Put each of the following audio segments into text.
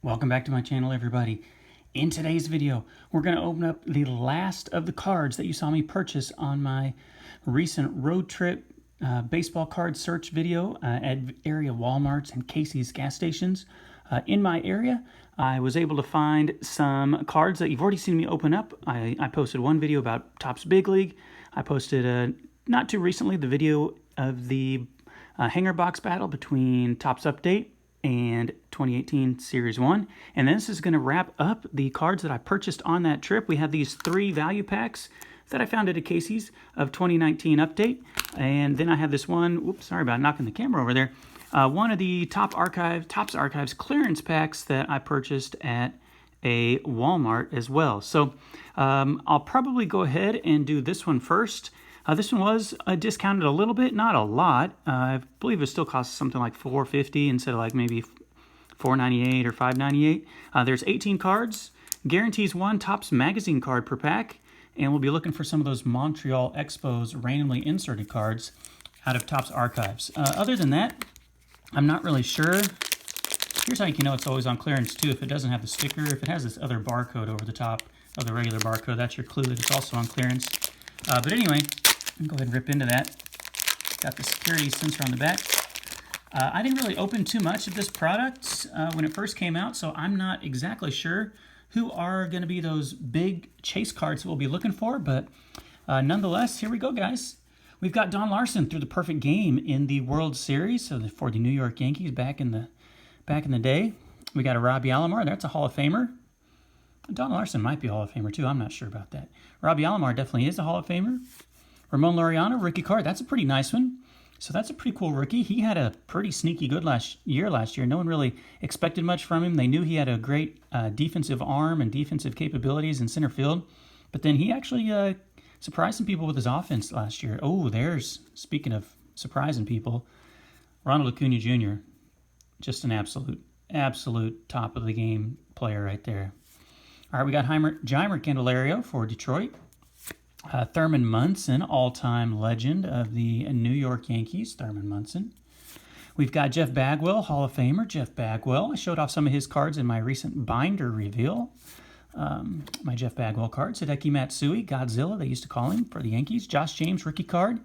Welcome back to my channel, everybody. In today's video, we're going to open up the last of the cards that you saw me purchase on my recent road trip baseball card search video at area Walmarts and Casey's gas stations. In my area, I was able to find some cards that you've already seen me open up. I posted one video about Topps Big League. I posted, not too recently, the video of the hanger box battle between Topps Update and 2018 Series 1. And this is going to wrap up the cards that I purchased on that trip. We have these 3 value packs that I found at a Casey's of 2019 Update. And then I have this one, whoops, sorry about knocking the camera over there. One of the Topps Archives clearance packs that I purchased at a Walmart as well. So I'll probably go ahead and do this one first. This one was discounted a little bit, not a lot. I believe it still costs something like $4.50 instead of like maybe $4.98 or $5.98. There's 18 cards, guarantees 1 Topps magazine card per pack, and we'll be looking for some of those Montreal Expos randomly inserted cards out of Topps Archives. Other than that, I'm not really sure. Here's how you can know it's always on clearance too. If it doesn't have the sticker, if it has this other barcode over the top of the regular barcode, that's your clue that it's also on clearance. But anyway, go ahead and rip into that. Got the security sensor on the back. I didn't really open too much of this product when it first came out, so I'm not exactly sure who are going to be those big chase cards that we'll be looking for, but nonetheless, here we go, guys. We've got Don Larson through the perfect game in the World Series, so for the New York Yankees back in the day. We got a Robbie Alomar. That's a Hall of Famer. Don Larson might be a Hall of Famer too. I'm not sure about that. Robbie Alomar definitely is a Hall of Famer. Ramon Laureano, rookie card. That's a pretty nice one. So that's a pretty cool rookie. He had a pretty sneaky good last year. No one really expected much from him. They knew he had a great defensive arm and defensive capabilities in center field. But then he actually surprised some people with his offense last year. Oh, speaking of surprising people, Ronald Lacuna Jr., just an absolute top of the game player right there. All right, we got Jeimer Candelario for Detroit. Thurman Munson, all-time legend of the New York Yankees, Thurman Munson. We've got Jeff Bagwell, Hall of Famer, Jeff Bagwell. I showed off some of his cards in my recent binder reveal. My Jeff Bagwell card. Hideki Matsui, Godzilla, they used to call him, for the Yankees. Josh James, rookie card.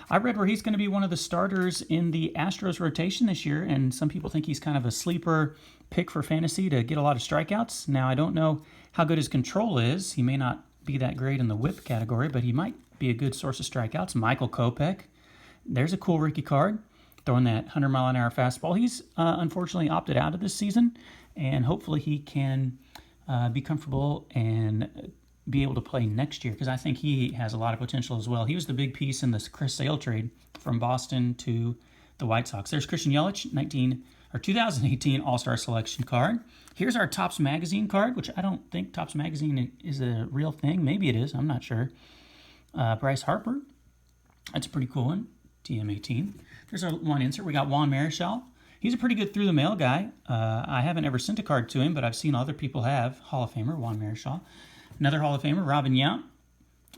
I read where he's going to be one of the starters in the Astros rotation this year, and some people think he's kind of a sleeper pick for fantasy to get a lot of strikeouts. Now, I don't know how good his control is. He may not be that great in the whip category, but he might be a good source of strikeouts. Michael Kopech, there's a cool rookie card, throwing that 100-mile-an-hour fastball. He's unfortunately opted out of this season, and hopefully he can be comfortable and be able to play next year, because I think he has a lot of potential as well. He was the big piece in this Chris Sale trade from Boston to the White Sox. There's Christian Yelich, 2018 All-Star Selection card. Here's our Topps Magazine card, which I don't think Topps Magazine is a real thing. Maybe it is. I'm not sure. Bryce Harper. That's a pretty cool one. TM18. There's our one insert. We got Juan Marichal. He's a pretty good through-the-mail guy. I haven't ever sent a card to him, but I've seen other people have. Hall of Famer, Juan Marichal. Another Hall of Famer, Robin Yount.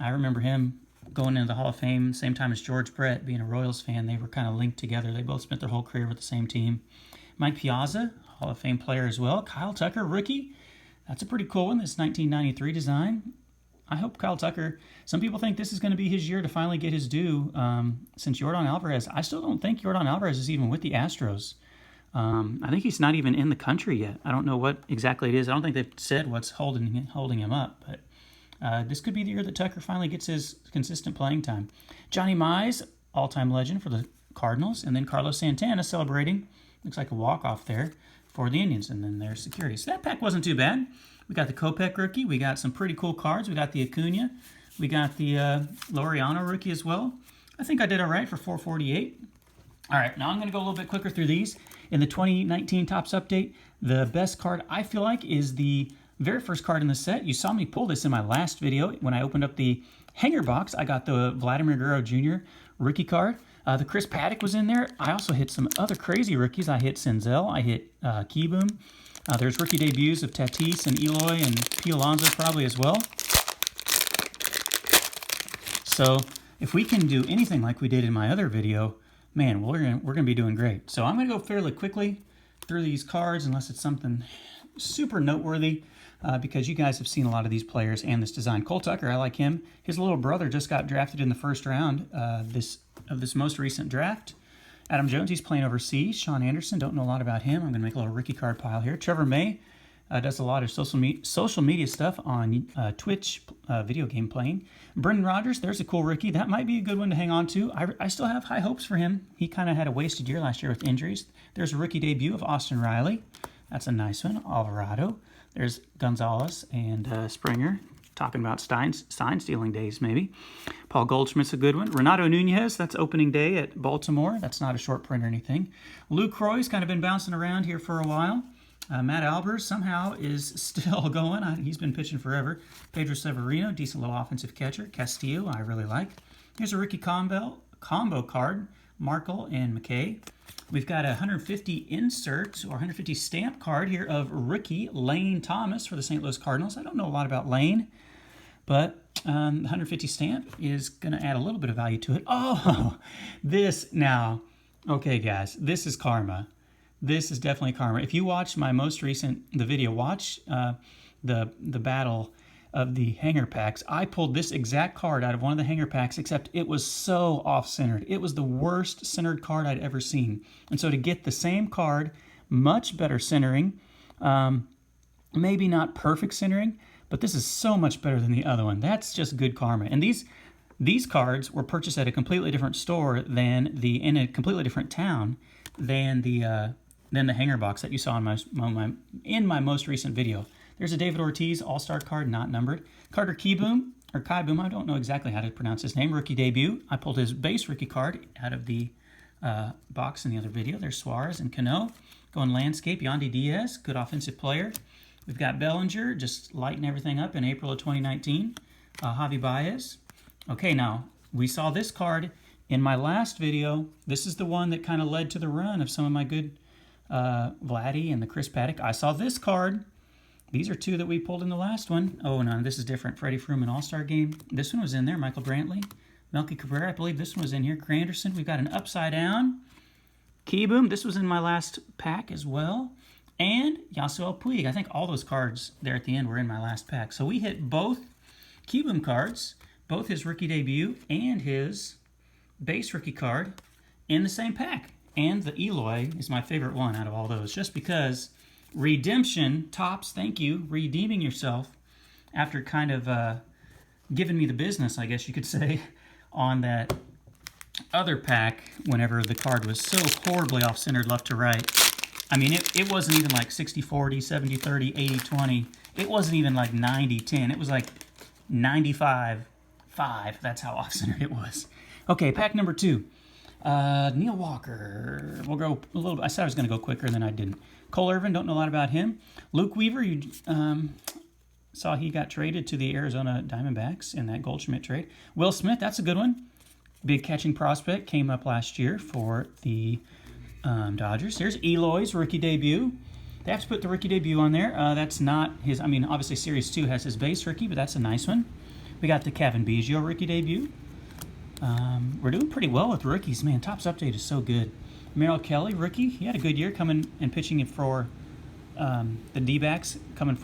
I remember him going into the Hall of Fame same time as George Brett, being a Royals fan. They were kind of linked together. They both spent their whole career with the same team. Mike Piazza, Hall of Fame player as well. Kyle Tucker, rookie. That's a pretty cool one, this 1993 design. I hope Kyle Tucker, some people think this is going to be his year to finally get his due since Yordan Alvarez. I still don't think Yordan Alvarez is even with the Astros. I think he's not even in the country yet. I don't know what exactly it is. I don't think they've said what's holding him up, but this could be the year that Tucker finally gets his consistent playing time. Johnny Mize, all-time legend for the Cardinals, and then Carlos Santana celebrating. Looks like a walk-off there for the Indians, and then there's security. So that pack wasn't too bad. We got the Kopech rookie. We got some pretty cool cards. We got the Acuna. We got the Laureano rookie as well. I think I did all right for $4.48. All right, now I'm going to go a little bit quicker through these. In the 2019 Topps Update, the best card I feel like is the very first card in the set. You saw me pull this in my last video. When I opened up the hanger box, I got the Vladimir Guerrero Jr. rookie card. The Chris Paddock was in there. I also hit some other crazy rookies. I hit Senzel. I hit Keyboom. There's rookie debuts of Tatis and Eloy and P. Alonso probably as well. So if we can do anything like we did in my other video, man, we're gonna be doing great. So I'm gonna go fairly quickly through these cards unless it's something super noteworthy because you guys have seen a lot of these players and this design. Cole Tucker, I like him. His little brother just got drafted in the first round of this most recent draft. Adam Jones, he's playing overseas. Sean Anderson, don't know a lot about him. I'm going to make a little rookie card pile here. Trevor May does a lot of social media stuff on Twitch video game playing. Brendan Rodgers, there's a cool rookie. That might be a good one to hang on to. I still have high hopes for him. He kind of had a wasted year last year with injuries. There's a rookie debut of Austin Riley. That's a nice one. Alvarado. There's Gonzalez and Springer. Talking about sign stealing days, maybe. Paul Goldschmidt's a good one. Renato Nunez, that's opening day at Baltimore. That's not a short print or anything. Luke Roy's kind of been bouncing around here for a while. Matt Albers somehow is still going. He's been pitching forever. Pedro Severino, decent little offensive catcher. Castillo, I really like. Here's a rookie combo card. Markle and McKay. We've got a 150 insert or 150 stamp card here of rookie Lane Thomas for the St. Louis Cardinals. I don't know a lot about Lane, but 150 stamp is going to add a little bit of value to it. Oh, this now. Okay, guys, this is karma. This is definitely karma. If you watch my most recent video, watch the battle of the hanger packs. I pulled this exact card out of one of the hanger packs, except it was so off-centered. It was the worst centered card I'd ever seen. And so to get the same card, much better centering, maybe not perfect centering, but this is so much better than the other one. That's just good karma. And these cards were purchased at a completely different store in a completely different town than the hanger box that you saw in my most recent video. There's a David Ortiz All-Star card, not numbered. Carter Kieboom, I don't know exactly how to pronounce his name, rookie debut. I pulled his base rookie card out of the box in the other video. There's Suarez and Cano. Going landscape, Yandy Diaz, good offensive player. We've got Bellinger, just lighting everything up in April of 2019. Javi Baez. Okay, now, we saw this card in my last video. This is the one that kind of led to the run of some of my good Vladdy and the Chris Paddock. I saw this card. These are two that we pulled in the last one. Oh, no, this is different. Freddie Freeman All-Star Game. This one was in there. Michael Brantley. Melky Cabrera, I believe this one was in here. Granderson. We've got an Upside Down. Kieboom. This was in my last pack as well. And Yasiel Puig. I think all those cards there at the end were in my last pack. So we hit both Kieboom cards, both his rookie debut and his base rookie card in the same pack. And the Eloy is my favorite one out of all those, just because redemption, Tops, thank you, redeeming yourself after kind of giving me the business, I guess you could say, on that other pack whenever the card was so horribly off-centered left to right. I mean, it wasn't even like 60-40, 70-30, 80-20. It wasn't even like 90-10. It was like 95-5. That's how off-centered it was. Okay, pack number 2. Neil Walker. We'll go a little bit. I said I was going to go quicker, and then I didn't. Cole Irvin, don't know a lot about him. Luke Weaver, you saw he got traded to the Arizona Diamondbacks in that Goldschmidt trade. Will Smith, that's a good one. Big catching prospect, came up last year for the Dodgers. Here's Eloy's rookie debut. They have to put the rookie debut on there. That's not his, I mean, obviously Series 2 has his base rookie, but that's a nice one. We got the Kevin Biggio rookie debut. We're doing pretty well with rookies. Man, Topps Update is so good. Merrill Kelly, rookie. He had a good year coming and pitching for the D-backs coming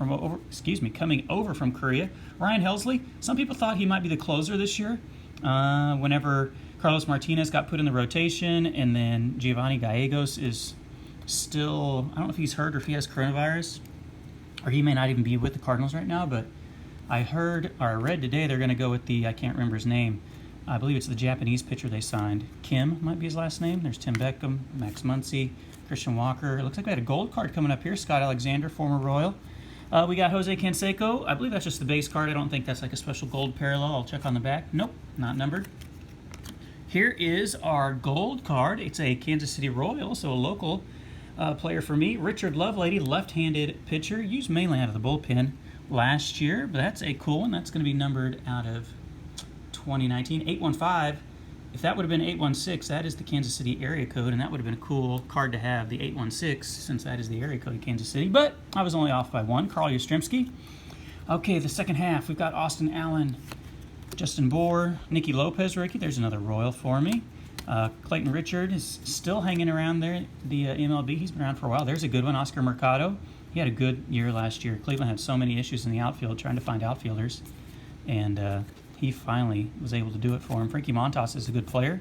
over from Korea. Ryan Helsley. Some people thought he might be the closer this year. Whenever Carlos Martinez got put in the rotation, and then Giovanni Gallegos is still, I don't know if he's hurt or if he has coronavirus, or he may not even be with the Cardinals right now, but I heard or I read today they're going to go with the, I can't remember his name, I believe it's the Japanese pitcher they signed. Kim might be his last name. There's Tim Beckham, Max Muncy, Christian Walker. It looks like we had a gold card coming up here. Scott Alexander, former Royal. We got Jose Canseco. I believe that's just the base card. I don't think that's like a special gold parallel. I'll check on the back. Nope, not numbered. Here is our gold card. It's a Kansas City Royal, so a local player for me. Richard Lovelady, left-handed pitcher. Used mainly out of the bullpen last year, but that's a cool one. That's going to be numbered out of 2019. 815. If that would have been 816, that is the Kansas City area code, and that would have been a cool card to have, the 816, since that is the area code of Kansas City. But I was only off by one. Carl Yastrzemski. Okay, the second half, we've got Austin Allen, Justin Bohr, Nicky Lopez rookie. There's another Royal for me. Clayton Richard is still hanging around there, the MLB. He's been around for a while. There's a good one. Oscar Mercado. he had a good year last year. Cleveland had so many issues in the outfield trying to find outfielders, and he finally was able to do it for him. Frankie Montas is a good player.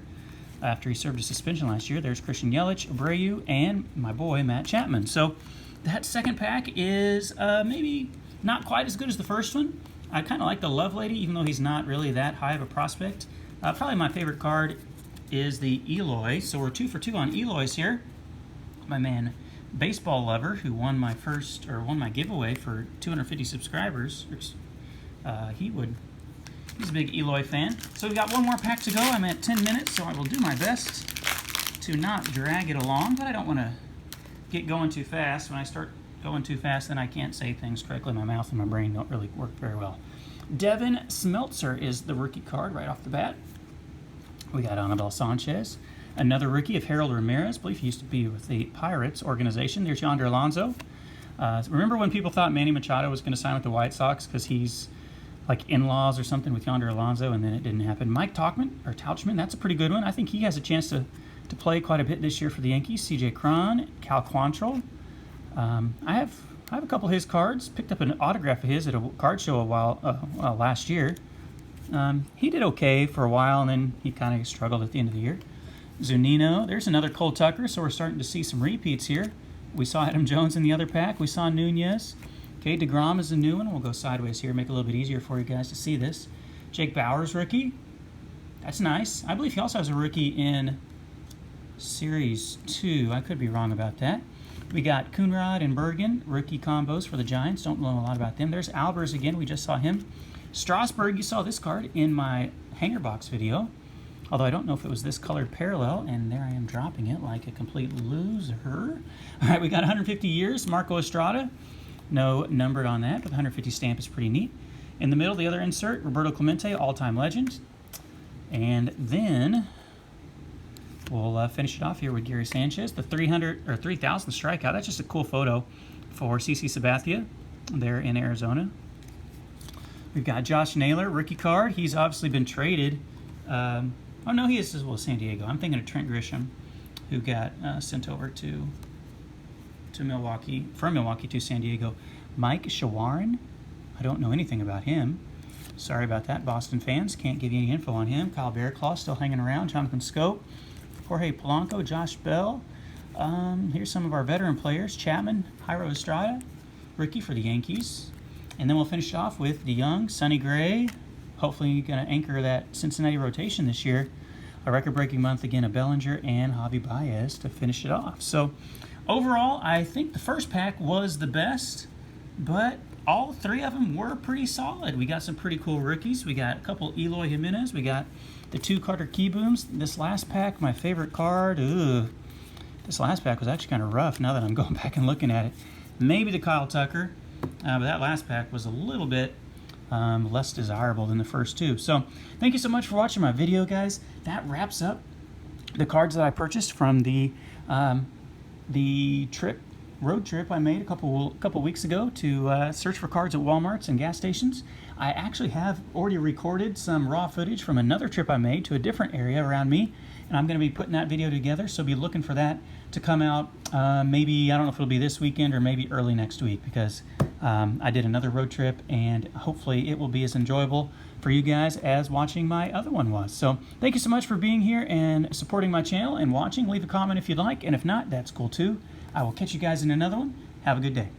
After he served a suspension last year, there's Christian Yelich, Abreu, and my boy Matt Chapman. So that second pack is maybe not quite as good as the first one. I kind of like the Lovelady, even though he's not really that high of a prospect. Probably my favorite card is the Eloy. So we're 2 for 2 on Eloys here. My man Baseball Lover, who won my giveaway for 250 subscribers. He's a big Eloy fan. So we've got one more pack to go. I'm at 10 minutes, so I will do my best to not drag it along, but I don't want to get going too fast. When I start going too fast, then I can't say things correctly. My mouth and my brain don't really work very well. Devin Smeltzer is the rookie card right off the bat. We got Anibal Sanchez, another rookie of Harold Ramirez. I believe he used to be with the Pirates organization. There's Yonder Alonso. Remember when people thought Manny Machado was going to sign with the White Sox because he's like in-laws or something with Yonder Alonso, and then it didn't happen. Mike Tauchman, that's a pretty good one. I think he has a chance to play quite a bit this year for the Yankees. C.J. Cron, Cal Quantrill. I have a couple of his cards. Picked up an autograph of his at a card show last year. He did okay for a while, and then he kind of struggled at the end of the year. Zunino, there's another Cole Tucker, so we're starting to see some repeats here. We saw Adam Jones in the other pack. We saw Nunez. Okay, DeGrom is a new one. We'll go sideways here, make it a little bit easier for you guys to see this. Jake Bauers, rookie. That's nice. I believe he also has a rookie in Series 2. I could be wrong about that. We got Coonrod and Bergen, rookie combos for the Giants. Don't know a lot about them. There's Albers again. We just saw him. Strasburg, you saw this card in my hanger box video. Although I don't know if it was this colored parallel, and there I am dropping it like a complete loser. All right, we got 150 years, Marco Estrada. No numbered on that, but the 150 stamp is pretty neat. In the middle, the other insert, Roberto Clemente, all-time legend. And then we'll finish it off here with Gary Sanchez, the 300 or 3,000 strikeout. That's just a cool photo for CC Sabathia there in Arizona. We've got Josh Naylor, rookie card. He's obviously been traded. Oh no, he is as well as San Diego. I'm thinking of Trent Grisham, who got sent over to Milwaukee, from Milwaukee to San Diego. Mike Shawaryn, I don't know anything about him. Sorry about that, Boston fans. Can't give you any info on him. Kyle Bearclaw still hanging around. Jonathan Scope, Jorge Polanco, Josh Bell. Here's some of our veteran players. Chapman, Jairo Estrada, rookie for the Yankees. And then we'll finish off with DeYoung, Sonny Gray. Hopefully going to anchor that Cincinnati rotation this year. A record-breaking month again of Bellinger and Javi Baez to finish it off. So overall, I think the first pack was the best, but all three of them were pretty solid. We got some pretty cool rookies. We got a couple Eloy Jimenez. We got the 2 Carter Keybooms. This last pack, my favorite card. This last pack was actually kind of rough now that I'm going back and looking at it. Maybe the Kyle Tucker, but that last pack was a little bit less desirable than the first two. So thank you so much for watching my video, guys. That wraps up the cards that I purchased from the road trip I made a couple weeks ago to search for cards at Walmarts and gas stations. I actually have already recorded some raw footage from another trip I made to a different area around me, and I'm going to be putting that video together, so be looking for that to come out maybe, I don't know if it'll be this weekend or maybe early next week, because I did another road trip, and hopefully it will be as enjoyable for you guys as watching my other one was. So thank you so much for being here and supporting my channel and watching. Leave a comment if you'd like, and if not, that's cool too. I will catch you guys in another one. Have a good day.